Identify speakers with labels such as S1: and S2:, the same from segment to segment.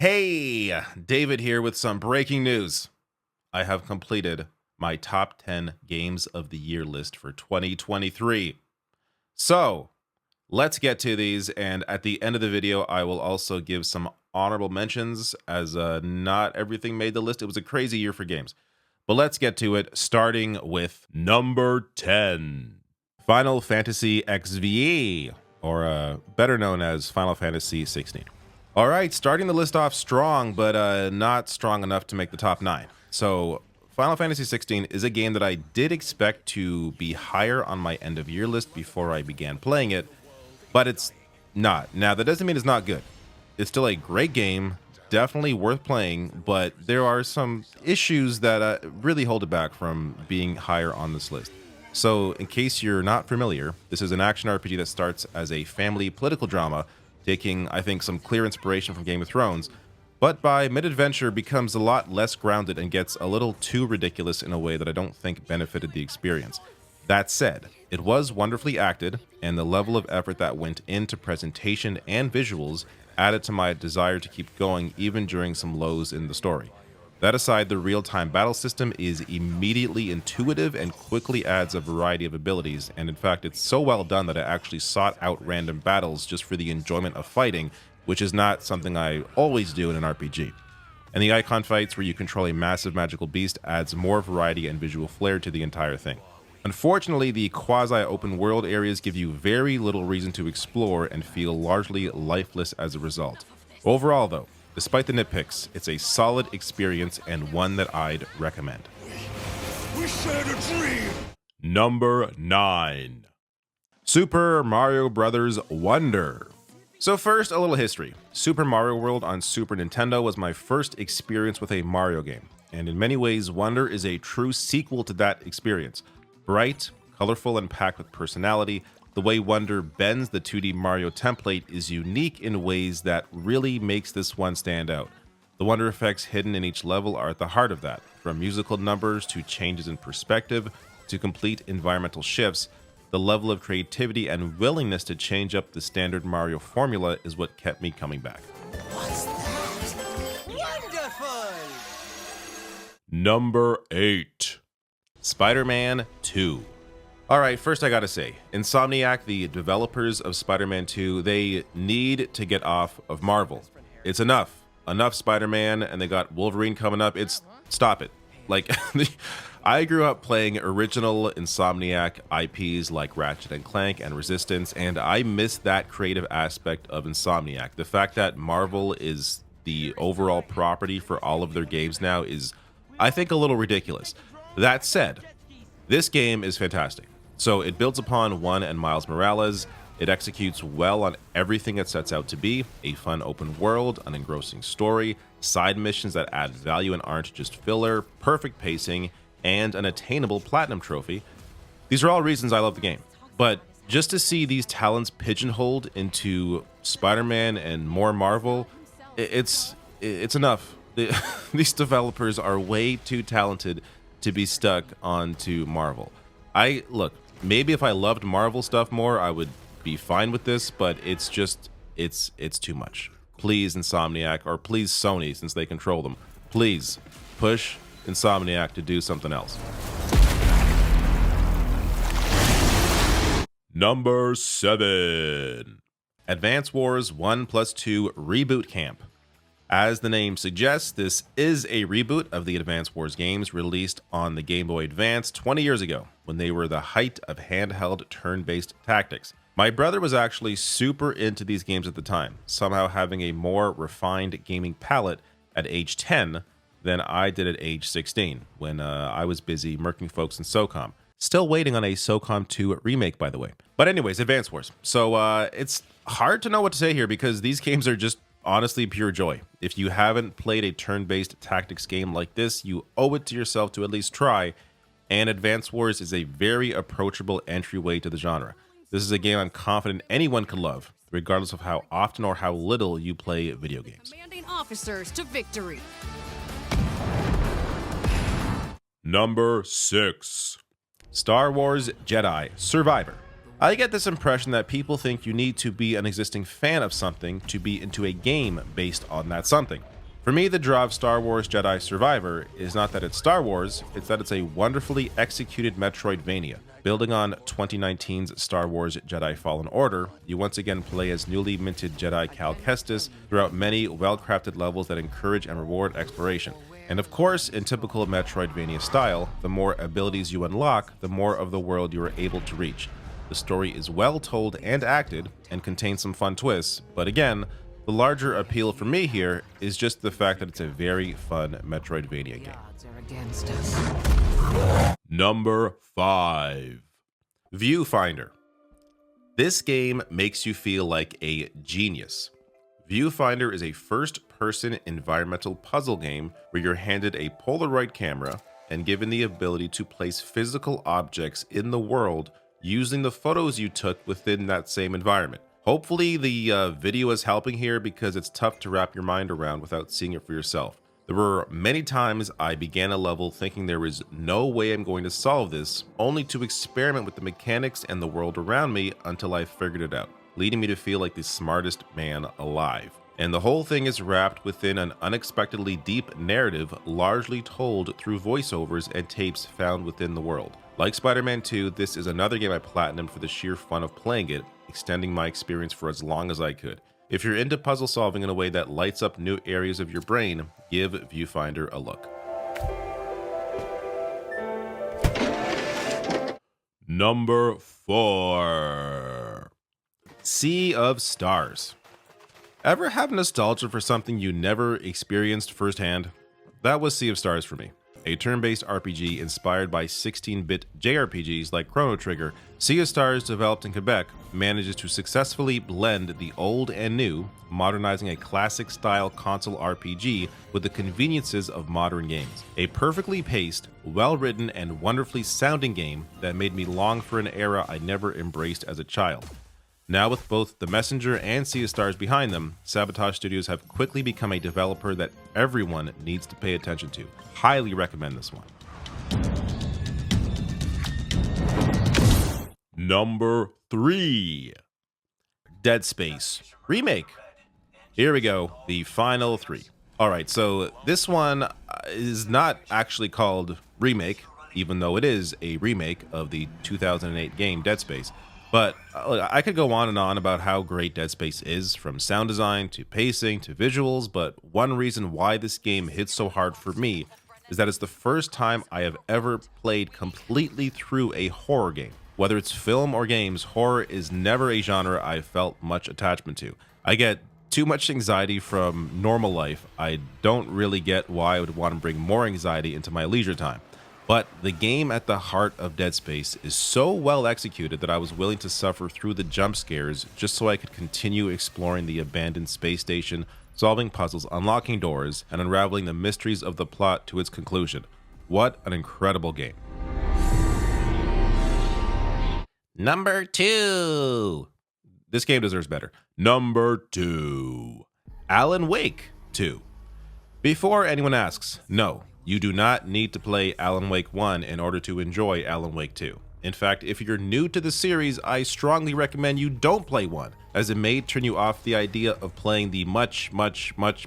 S1: Hey, David here with some breaking news. I have completed my top 10 games of the year list for 2023. So let's get to these. And at the end of the video, I will also give some honorable mentions as not everything made the list. It was a crazy year for games. But let's get to it, starting with number 10, Final Fantasy XVI, or better known as Final Fantasy 16. All right, starting the list off strong, but not strong enough to make the top 9. So Final Fantasy 16 is a game that I did expect to be higher on my end of year list before I began playing it, but it's not. Now, that doesn't mean it's not good. It's still a great game, definitely worth playing, but there are some issues that really hold it back from being higher on this list. So in case you're not familiar, this is an action RPG that starts as a family political drama, taking, I think, some clear inspiration from Game of Thrones, but by mid-adventure becomes a lot less grounded and gets a little too ridiculous in a way that I don't think benefited the experience. That said, it was wonderfully acted, and the level of effort that went into presentation and visuals added to my desire to keep going even during some lows in the story. That aside, the real-time battle system is immediately intuitive and quickly adds a variety of abilities, and in fact, it's so well done that I actually sought out random battles just for the enjoyment of fighting, which is not something I always do in an RPG. And the icon fights, where you control a massive magical beast, adds more variety and visual flair to the entire thing. Unfortunately, the quasi-open world areas give you very little reason to explore and feel largely lifeless as a result. Overall, though, despite the nitpicks, it's a solid experience and one that I'd recommend. We shared a dream. Number 9, Super Mario Bros. Wonder. So first, a little history. Super Mario World on Super Nintendo was my first experience with a Mario game, and in many ways, Wonder is a true sequel to that experience. Bright, colorful, and packed with personality, the way Wonder bends the 2D Mario template is unique in ways that really makes this one stand out. The Wonder effects hidden in each level are at the heart of that, from musical numbers to changes in perspective to complete environmental shifts. The level of creativity and willingness to change up the standard Mario formula is what kept me coming back.
S2: What's that? Wonderful!
S1: Number 8, Spider-Man 2. Alright, first I gotta say, Insomniac, the developers of Spider-Man 2, they need to get off of Marvel. It's enough. Enough Spider-Man, and they got Wolverine coming up. Stop it. Like, I grew up playing original Insomniac IPs like Ratchet & Clank and Resistance, and I miss that creative aspect of Insomniac. The fact that Marvel is the overall property for all of their games now is, I think, a little ridiculous. That said, this game is fantastic. So it builds upon 1 and Miles Morales. It executes well on everything it sets out to be: a fun open world, an engrossing story, side missions that add value and aren't just filler, perfect pacing, and an attainable platinum trophy. These are all reasons I love the game. But just to see these talents pigeonholed into Spider-Man and more Marvel, it's enough. These developers are way too talented to be stuck onto Marvel. Look, maybe if I loved Marvel stuff more, I would be fine with this, but it's too much. Please, Insomniac, or please Sony, since they control them, please push Insomniac to do something else. Number 7, Advance Wars 1+2 Reboot Camp. As the name suggests, this is a reboot of the Advance Wars games released on the Game Boy Advance 20 years ago, when they were the height of handheld turn-based tactics. My brother was actually super into these games at the time, somehow having a more refined gaming palette at age 10 than I did at age 16, when I was busy murking folks in SOCOM. Still waiting on a SOCOM 2 remake, by the way. But anyways, Advance Wars. So it's hard to know what to say here, because these games are just honestly pure joy. If you haven't played a turn-based tactics game like this, you owe it to yourself to at least try, and Advance Wars is a very approachable entryway to the genre. This is a game I'm confident anyone could love, regardless of how often or how little you play video games.
S3: Commanding officers to victory.
S1: Number 6, Star Wars Jedi Survivor. I get this impression that people think you need to be an existing fan of something to be into a game based on that something. For me, the draw of Star Wars Jedi Survivor is not that it's Star Wars, it's that it's a wonderfully executed Metroidvania. Building on 2019's Star Wars Jedi Fallen Order, you once again play as newly minted Jedi Cal Kestis throughout many well-crafted levels that encourage and reward exploration. And of course, in typical Metroidvania style, the more abilities you unlock, the more of the world you are able to reach. The story is well told and acted, and contains some fun twists, but again, the larger appeal for me here is just the fact that it's a very fun Metroidvania game.
S3: Odds are against us.
S1: Number 5. Viewfinder. This game makes you feel like a genius. Viewfinder is a first-person environmental puzzle game where you're handed a Polaroid camera and given the ability to place physical objects in the world using the photos you took within that same environment. Hopefully the video is helping here because it's tough to wrap your mind around without seeing it for yourself. There were many times I began a level thinking there was no way I'm going to solve this, only to experiment with the mechanics and the world around me until I figured it out, leading me to feel like the smartest man alive. And the whole thing is wrapped within an unexpectedly deep narrative, largely told through voiceovers and tapes found within the world. Like Spider-Man 2, this is another game I platinumed for the sheer fun of playing it, extending my experience for as long as I could. If you're into puzzle solving in a way that lights up new areas of your brain, give Viewfinder a look. Number 4. Sea of Stars. Ever have nostalgia for something you never experienced firsthand? That was Sea of Stars for me. A turn-based RPG inspired by 16-bit JRPGs like Chrono Trigger, Sea of Stars, developed in Quebec, manages to successfully blend the old and new, modernizing a classic-style console RPG with the conveniences of modern games. A perfectly paced, well-written, and wonderfully sounding game that made me long for an era I never embraced as a child. Now with both The Messenger and Sea of Stars behind them, Sabotage Studios have quickly become a developer that everyone needs to pay attention to. Highly recommend this one. Number 3. Dead Space Remake. Here we go, the final 3. Alright, so this one is not actually called Remake, even though it is a remake of the 2008 game Dead Space. But I could go on and on about how great Dead Space is, from sound design to pacing to visuals, but one reason why this game hits so hard for me is that it's the first time I have ever played completely through a horror game. Whether it's film or games, horror is never a genre I've felt much attachment to. I get too much anxiety from normal life. I don't really get why I would want to bring more anxiety into my leisure time. But the game at the heart of Dead Space is so well executed that I was willing to suffer through the jump scares just so I could continue exploring the abandoned space station, solving puzzles, unlocking doors, and unraveling the mysteries of the plot to its conclusion. What an incredible game. Number 2. This game deserves better. Number 2. Alan Wake 2. Before anyone asks, no. You do not need to play Alan Wake 1 in order to enjoy Alan Wake 2. In fact, if you're new to the series, I strongly recommend you don't play 1, as it may turn you off the idea of playing the much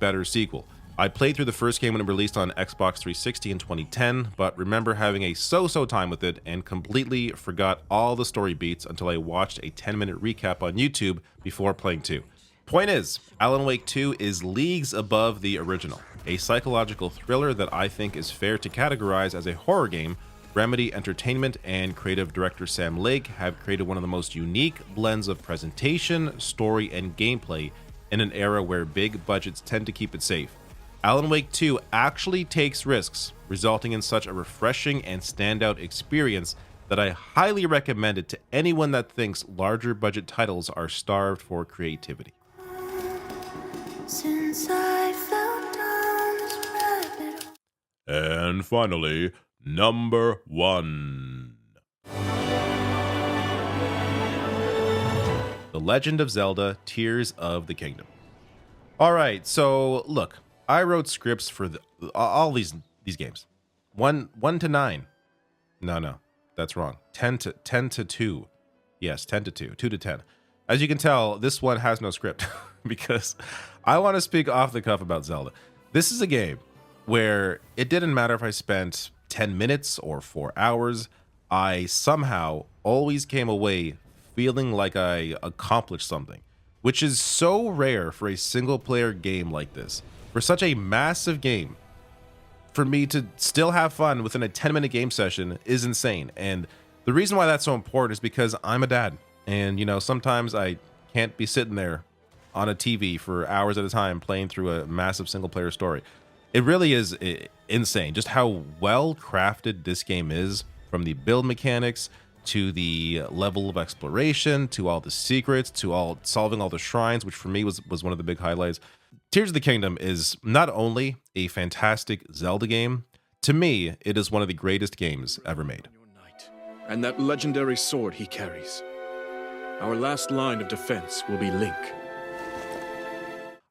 S1: better sequel. I played through the first game when it released on Xbox 360 in 2010, but remember having a so-so time with it and completely forgot all the story beats until I watched a 10-minute recap on YouTube before playing 2. Point is, Alan Wake 2 is leagues above the original. A psychological thriller that I think is fair to categorize as a horror game. Remedy Entertainment and creative director Sam Lake have created one of the most unique blends of presentation, story, and gameplay in an era where big budgets tend to keep it safe. Alan Wake 2 actually takes risks, resulting in such a refreshing and standout experience that I highly recommend it to anyone that thinks larger budget titles are starved for creativity.
S4: Since I fell down this rabbit hole.
S1: And finally, number 1. The Legend of Zelda: Tears of the Kingdom. Alright, so look, I wrote scripts for all these games. 1 to 9. No, that's wrong. 10 to 2. Yes, 10 to 2. 2 to 10. As you can tell, this one has no script because I want to speak off the cuff about Zelda. This is a game where it didn't matter if I spent 10 minutes or 4 hours, I somehow always came away feeling like I accomplished something, which is so rare for a single player game like this. For such a massive game, for me to still have fun within a 10-minute game session is insane. And the reason why that's so important is because I'm a dad. And, sometimes I can't be sitting there on a TV for hours at a time playing through a massive single player story. It really is insane just how well crafted this game is, from the build mechanics to the level of exploration to all the secrets to all solving all the shrines, which for me was one of the big highlights. Tears of the Kingdom is not only a fantastic Zelda game, to me, it is one of the greatest games ever made.
S5: Your knight, and that legendary sword he carries. Our last line of defense will be Link.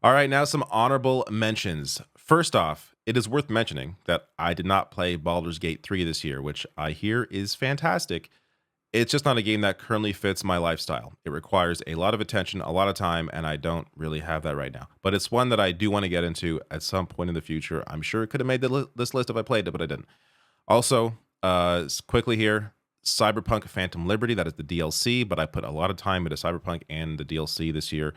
S1: All right, now some honorable mentions. First off, it is worth mentioning that I did not play Baldur's Gate 3 this year, which I hear is fantastic. It's just not a game that currently fits my lifestyle. It requires a lot of attention, a lot of time, and I don't really have that right now. But it's one that I do want to get into at some point in the future. I'm sure it could have made this list if I played it, but I didn't. Also, quickly here, Cyberpunk Phantom Liberty, that is the DLC, but I put a lot of time into Cyberpunk and the DLC this year.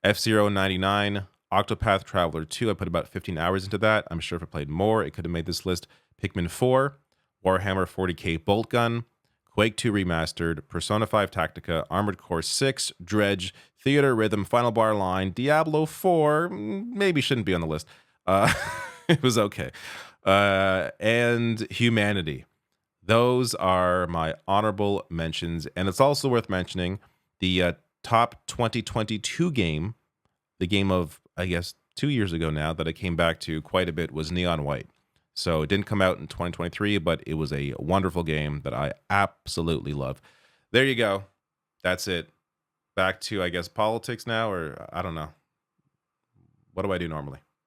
S1: F-Zero 99, Octopath Traveler 2, I put about 15 hours into that. I'm sure if I played more, it could have made this list. Pikmin 4, Warhammer 40k Bolt Gun, Quake 2 Remastered, Persona 5 Tactica, Armored Core 6, Dredge, Theater Rhythm, Final Bar Line, Diablo 4, maybe shouldn't be on the list. It was okay. And Humanity. Those are my honorable mentions. And it's also worth mentioning the top 2022 game, the game of, I guess, 2 years ago now that I came back to quite a bit, was Neon White. So it didn't come out in 2023, but it was a wonderful game that I absolutely love. There you go. That's it. Back to, I guess, politics now, or I don't know. What do I do normally?